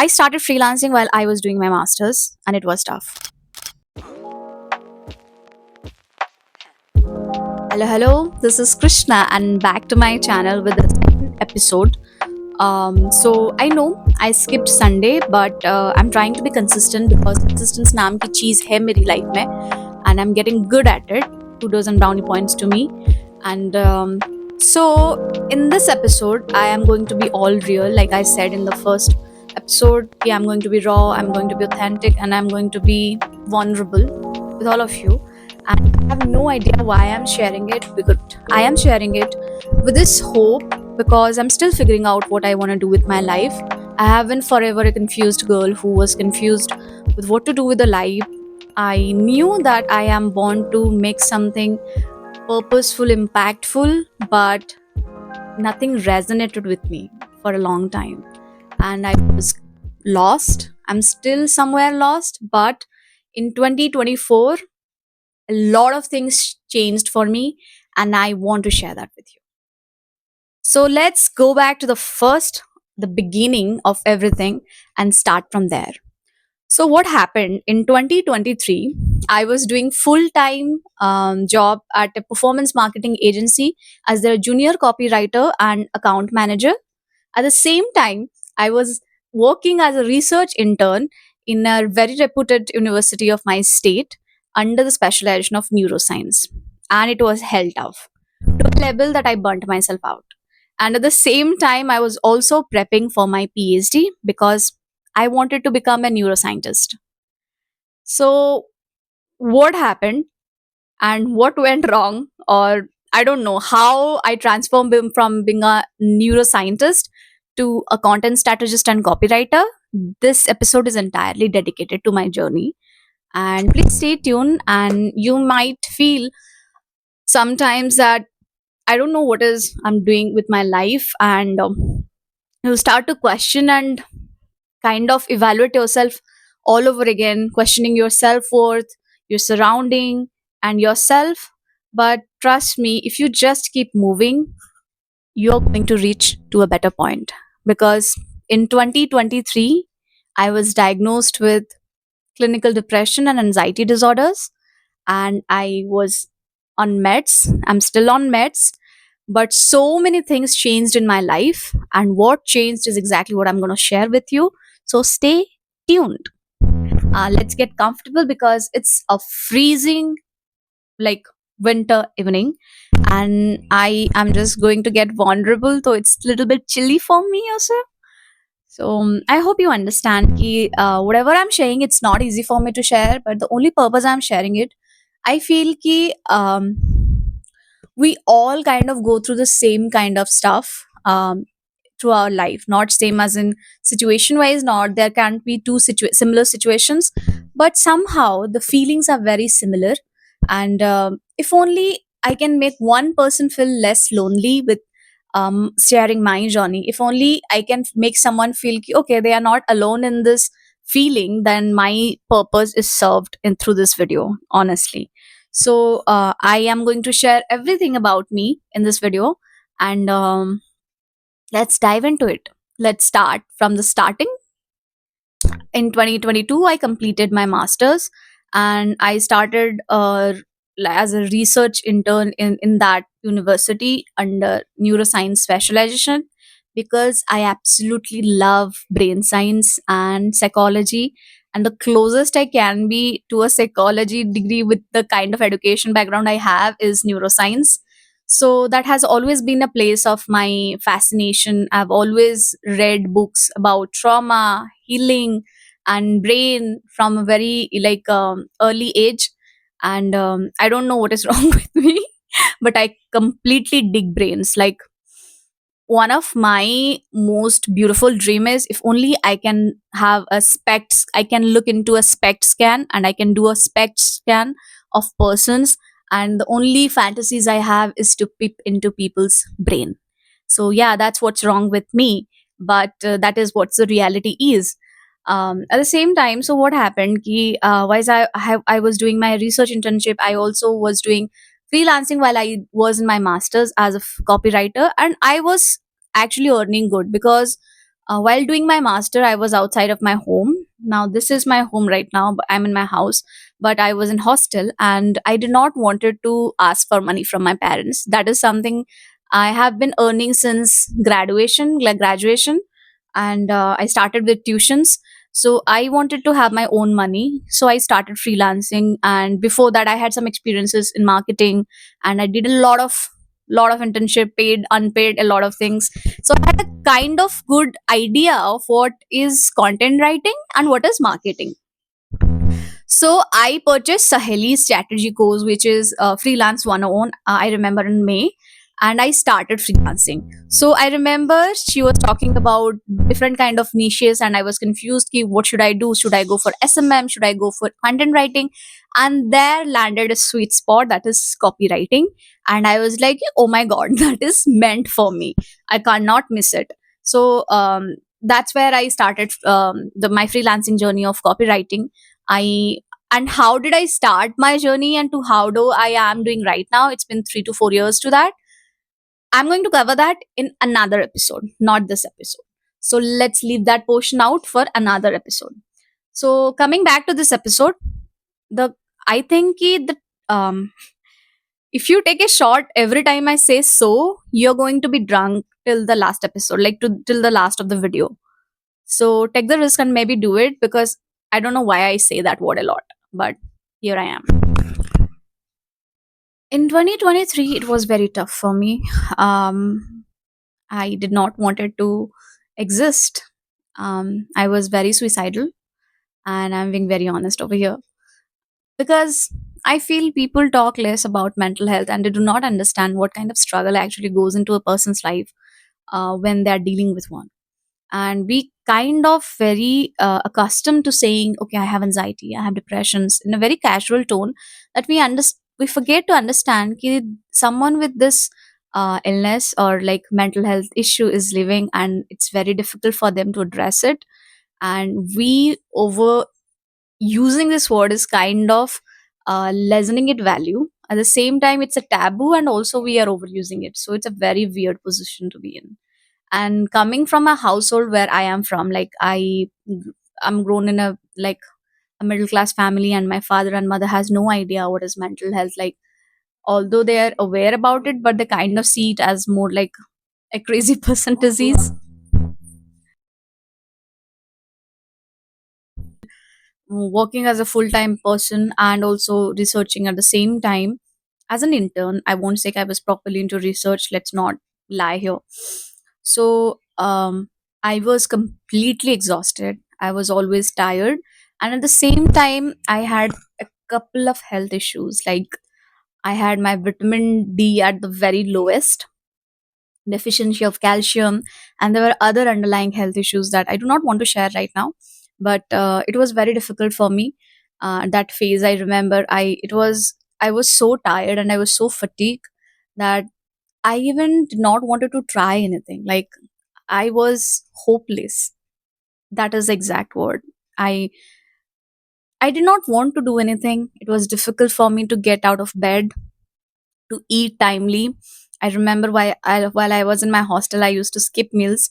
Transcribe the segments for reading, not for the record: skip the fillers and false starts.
I started freelancing while I was doing my masters, and it was tough. Hello, hello. This is Krishna, and back to my channel with the second episode. So I know I skipped Sunday, but I'm trying to be consistent because consistency नाम की चीज है मेरी life में, and I'm getting good at it. Kudos and brownie points to me. And so in this episode, I am going to be all real, like I said in the first episode. Yeah, I'm going to be raw. I'm going to be authentic, and I'm going to be vulnerable with all of you. And I have no idea why I'm sharing it, because I am sharing it with this hope, because I'm still figuring out what I want to do with my life. I have been forever a confused girl who was confused with what to do with the life. I knew that I am born to make something purposeful, impactful, but nothing resonated with me for a long time. And I was lost. I'm still somewhere lost, but in 2024, a lot of things changed for me, and I want to share that with you. So let's go back to the beginning of everything and start from there. So what happened in 2023? I was doing full-time job at a performance marketing agency as their junior copywriter and account manager. At the same time, I was working as a research intern in a very reputed university of my state under the specialization of neuroscience. And it was hell tough to a level that I burnt myself out. And at the same time, I was also prepping for my PhD because I wanted to become a neuroscientist. So, what happened and what went wrong, or I don't know how I transformed from being a neuroscientist to a content strategist and copywriter. This episode is entirely dedicated to my journey. And please stay tuned, and you might feel sometimes that I don't know what is I'm doing with my life, and you start to question and kind of evaluate yourself all over again, questioning your self worth, your surrounding, and yourself. But trust me, if you just keep moving, you're going to reach to a better point. Because in 2023, I was diagnosed with clinical depression and anxiety disorders, and I was on meds. I'm still on meds, but so many things changed in my life, and what changed is exactly what I'm going to share with you. So stay tuned. Let's get comfortable because it's a freezing, like, winter evening, and I am just going to get vulnerable, so it's a little bit chilly for me also. So I hope you understand ki, whatever I'm sharing, it's not easy for me to share, but the only purpose I'm sharing it, I feel ki we all kind of go through the same kind of stuff through our life, not same as in situation wise, not there can't be two similar situations, but somehow the feelings are very similar. And if only I can make one person feel less lonely with sharing my journey, if only I can make someone feel okay, they are not alone in this feeling, then my purpose is served in through this video, honestly. So I am going to share everything about me in this video, and let's dive into it. Let's start from the starting. In 2022, I completed my masters, and I started as a research intern in that university under neuroscience specialization, because I absolutely love brain science and psychology, and the closest I can be to a psychology degree with the kind of education background I have is neuroscience. So that has always been a place of my fascination. I've always read books about trauma, healing, and brain from a very early age. And I don't know what is wrong with me, but I completely dig brains. Like, one of my most beautiful dream is if only I can have a specs, I can look into a spect scan and I can do a spect scan of persons, and the only fantasies I have is to peep into people's brain. So yeah, that's what's wrong with me, but that is what the reality is. At the same time, so what happened ki, while I was doing my research internship, I also was doing freelancing while I was in my masters as a copywriter, and I was actually earning good because While doing my master, I was outside of my home. Now this is my home right now, but I'm in my house. But I was in hostel, and I did not wanted to ask for money from my parents. That is something I have been earning since graduation, like graduation, and I started with tuitions. So I wanted to have my own money. So I started freelancing, and before that, I had some experiences in marketing, and I did a lot of internship, paid, unpaid, a lot of things. So I had a kind of good idea of what is content writing and what is marketing. So I purchased Saheli's strategy course, which is freelance 101. I remember in May, and I started freelancing. So I remember she was talking about different kind of niches, and I was confused. Ki, what should I do? Should I go for SMM? Should I go for content writing? And there landed a sweet spot, that is copywriting. And I was like, oh my god, that is meant for me. I cannot miss it. So that's where I started my freelancing journey of copywriting. I and how did I start my journey and to how do I am doing right now? It's been 3 to 4 years to that. I'm going to cover that in another episode, not this episode. So let's leave that portion out for another episode. So coming back to this episode, the I think the um if you take a shot every time I say so, you're going to be drunk till the last episode, like till the last of the video. So take the risk and maybe do it, because I don't know why I say that word a lot, but here I am. In 2023, it was very tough for me. Um, I did not wanted to exist. I was very suicidal, and I'm being very honest over here, because I feel people talk less about mental health and they do not understand what kind of struggle actually goes into a person's life when they are dealing with one. And we kind of very accustomed to saying, okay, I have anxiety, I have depressions, in a very casual tone, that we forget to understand that someone with this illness or like mental health issue is living, and it's very difficult for them to address it. And we over using this word is kind of lessening it value. At the same time, it's a taboo, and also we are overusing it, so it's a very weird position to be in. And coming from a household where I am from, like I'm grown in a like a middle class family, and my father and mother has no idea what is mental health. Like, although they are aware about it, but they kind of see it as more like a crazy person disease. Working as a full-time person and also researching at the same time as an intern, I won't say I was properly into research, let's not lie here. So I was completely exhausted, I was always tired, and at the same time I had a couple of health issues. Like, I had my vitamin D at the very lowest, deficiency of calcium, and there were other underlying health issues that I do not want to share right now. But it was very difficult for me. That phase, I remember, I was so tired and I was so fatigued that I even did not wanted to try anything. Like, I was hopeless. That is the exact word. I did not want to do anything. It was difficult for me to get out of bed, to eat timely. I remember while I was in my hostel, I used to skip meals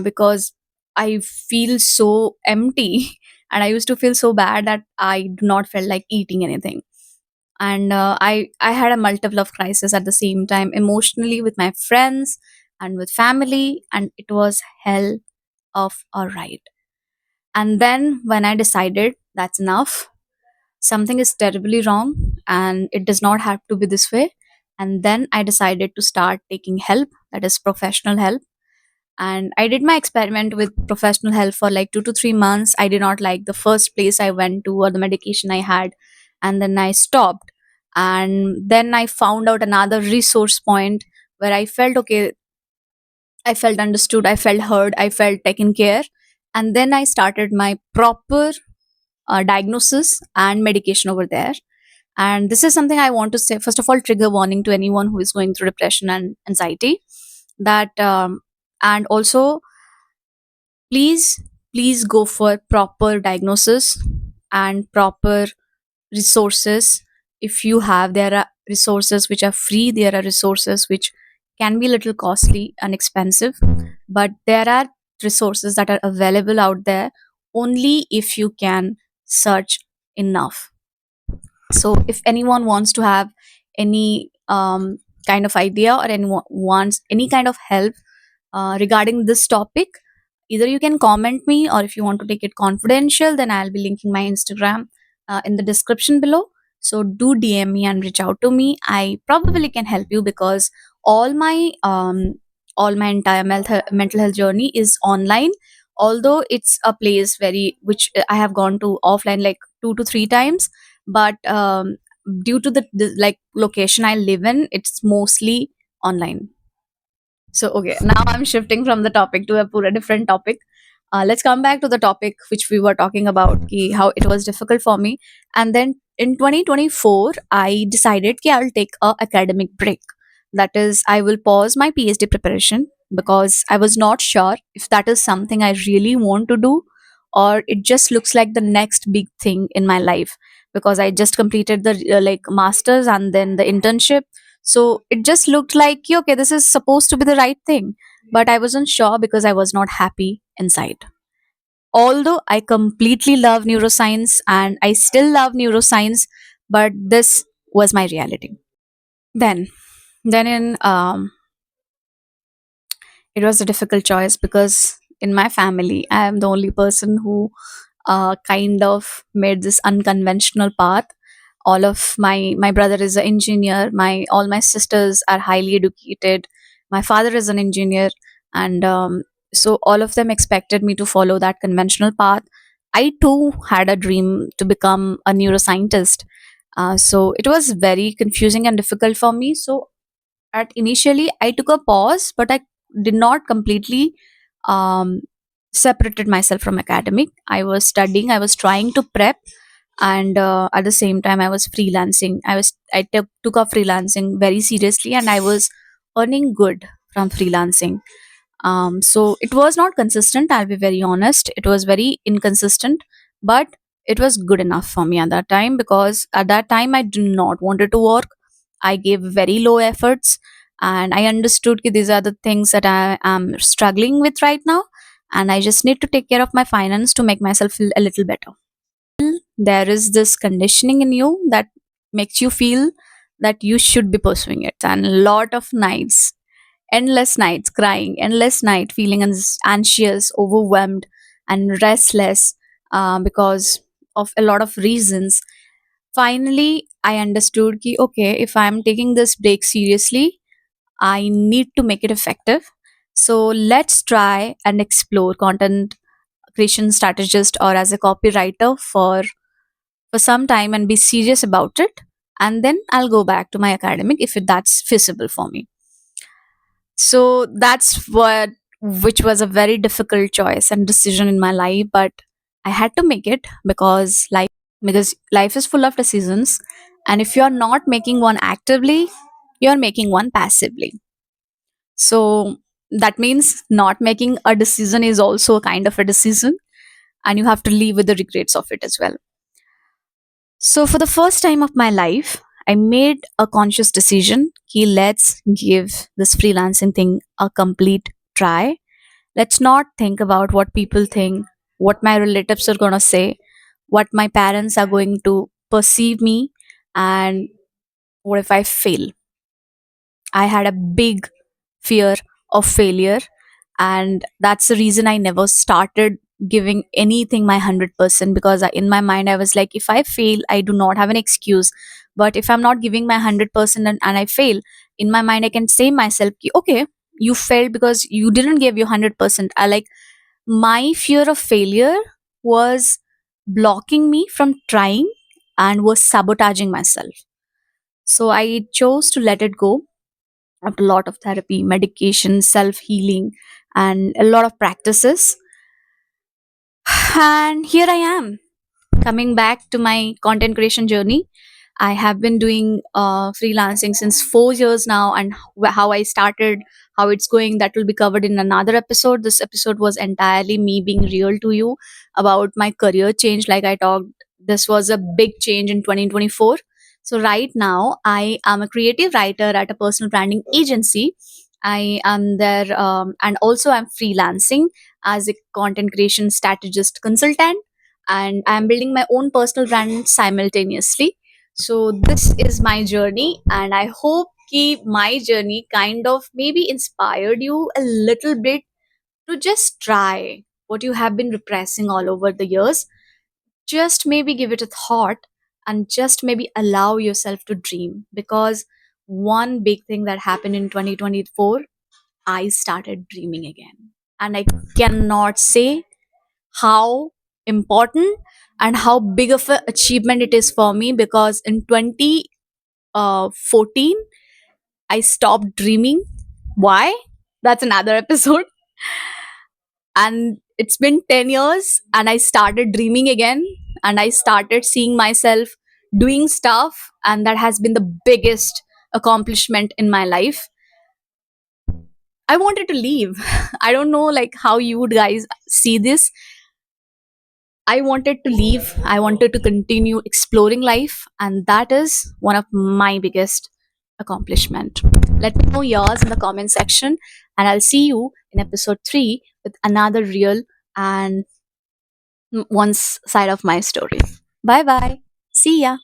because I feel so empty and I used to feel so bad that I do not feel like eating anything. And I had a multiple of crisis at the same time, emotionally, with my friends and with family, and it was hell of a ride. And then when I decided that's enough, something is terribly wrong and it does not have to be this way. And then I decided to start taking help, that is professional help. And I did my experiment with professional help for like 2 to 3 months. I did not like the first place I went to or the medication I had, and then I stopped. And then I found out another resource point where I felt okay, I felt understood, I felt heard, I felt taken care. And then I started my proper diagnosis and medication over there. And this is something I want to say. First of all, trigger warning to anyone who is going through depression and anxiety. That and also, please, please go for proper diagnosis and proper resources. If you have, there are resources which are free. There are resources which can be a little costly and expensive, but there are resources that are available out there only if you can search enough. So if anyone wants to have any kind of idea, or anyone wants any kind of help regarding this topic, either you can comment me, or if you want to take it confidential, then I'll be linking my Instagram in the description below. So do DM me and reach out to me. I probably can help you, because all my all my entire mental health journey is online. Although it's a place very which I have gone to offline like 2 to 3 times, but due to the like location I live in, it's mostly online. So, okay, now I'm shifting from the topic to a pura different topic. Let's come back to the topic which we were talking about, ki how it was difficult for me. And then in 2024, I decided that I'll take a academic break. That is, I will pause my PhD preparation, because I was not sure if that is something I really want to do, or it just looks like the next big thing in my life. Because I just completed the like masters and then the internship, so it just looked like, "Yeah, okay, this is supposed to be the right thing." But I wasn't sure because I was not happy inside. Although I completely love neuroscience and I still love neuroscience, but this was my reality. Then, then in it was a difficult choice, because in my family, I am the only person who kind of made this unconventional path. All of my brother is an engineer, my all my sisters are highly educated, my father is an engineer, and so all of them expected me to follow that conventional path. I too had a dream to become a neuroscientist, so it was very confusing and difficult for me. So at initially I took a pause, but I did not completely um, separated myself from academic. I was studying, I was trying to prep, and at the same time I was freelancing. I took up freelancing very seriously, and I was earning good from freelancing. So it was not consistent, I'll be very honest, it was very inconsistent, but it was good enough for me at that time, because at that time I did not wanted to work. I gave very low efforts, and I understood that these are the things that I am struggling with right now, and I just need to take care of my finance to make myself feel a little better. There is this conditioning in you that makes you feel that you should be pursuing it, and a lot of nights, endless nights crying, endless night feeling anxious, overwhelmed, and restless, because of a lot of reasons. Finally I understood ki, okay, if I'm taking this break seriously, I need to make it effective. So let's try and explore content creation strategist or as a copywriter for some time and be serious about it, and then I'll go back to my academic if that's feasible for me. So that's what which was a very difficult choice and decision in my life, but I had to make it, because life is full of decisions, and if you're not making one actively, you're making one passively. So that means not making a decision is also a kind of a decision, and you have to live with the regrets of it as well. So for the first time of my life, I made a conscious decision. Ki, let's give this freelancing thing a complete try. Let's not think about what people think, what my relatives are going to say, what my parents are going to perceive me, and what if I fail. I had a big fear of failure, and that's the reason I never started giving anything my 100%, because in my mind I was like, if I fail I do not have an excuse. But if I'm not giving my 100%, and I fail, in my mind I can say myself, "Ki, okay, you failed because you didn't give your 100%." I like my fear of failure was blocking me from trying and was sabotaging myself. So I chose to let it go. A lot of therapy, medication, self healing, and a lot of practices. And here I am, coming back to my content creation journey. I have been doing freelancing since 4 years now, and how I started, how it's going, that will be covered in another episode. This episode was entirely me being real to you about my career change. Like I talked, this was a big change in 2024. So, right now, I am a creative writer at a personal branding agency, I am there, and also I'm freelancing as a content creation strategist consultant, and I'm building my own personal brand simultaneously. So this is my journey, and I hope कि my journey kind of maybe inspired you a little bit to just try what you have been repressing all over the years. Just maybe give it a thought and just maybe allow yourself to dream, because one big thing that happened in 2024, I started dreaming again. And I cannot say how important and how big of an achievement it is for me, because in 2014, I stopped dreaming. Why? That's another episode. And it's been 10 years, and I started dreaming again, and I started seeing myself doing stuff, and that has been the biggest accomplishment in my life. I wanted to leave. I don't know like how you would guys see this. I wanted to leave. I wanted to continue exploring life, and that is one of my biggest accomplishment. Let me know yours in the comment section, and I'll see you in episode 3 with another real and one side of my story. Bye bye. See ya.